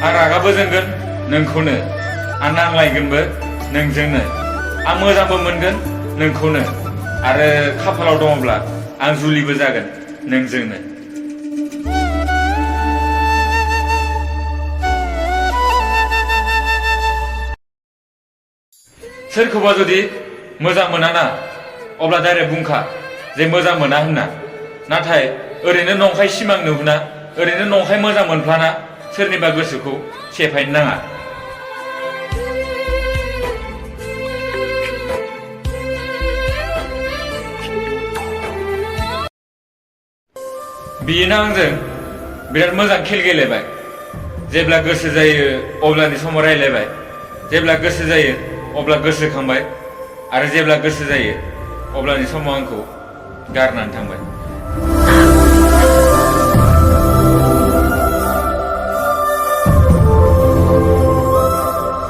आं रागाबो जोंगोन नोंखौनो, आं नांलायगोनबो नोंजोंनो, आं मोजांबो मोनगोन नोंखौनो, आरो खाफालाव दङब्ला आं जुलिबो जागोन नोंजोंनो। सोरखौबा जुदि मोजां मोनाना अब्ला डाइरेक्ट बुंखा जे मोजां मोना होनना। नाथाय ओरैनो नंखाय सिमां नुहोना, ओरैनो नंखाय मोजां मोनफ्लाना सोरनिबा गोसोखौ सेफायनो नाङा। बियो आंजों बिराद मोजां खेल गेलेबाय। जेब्ला गोसो जायो अब्लानि समाव रायलायबाय, जेब्ला गोसो जायो अब्ला गोसोखांबाय, आरो जेब्ला गोसो जायो अब्लानि समाव आंखौ गारनानै थांबाय।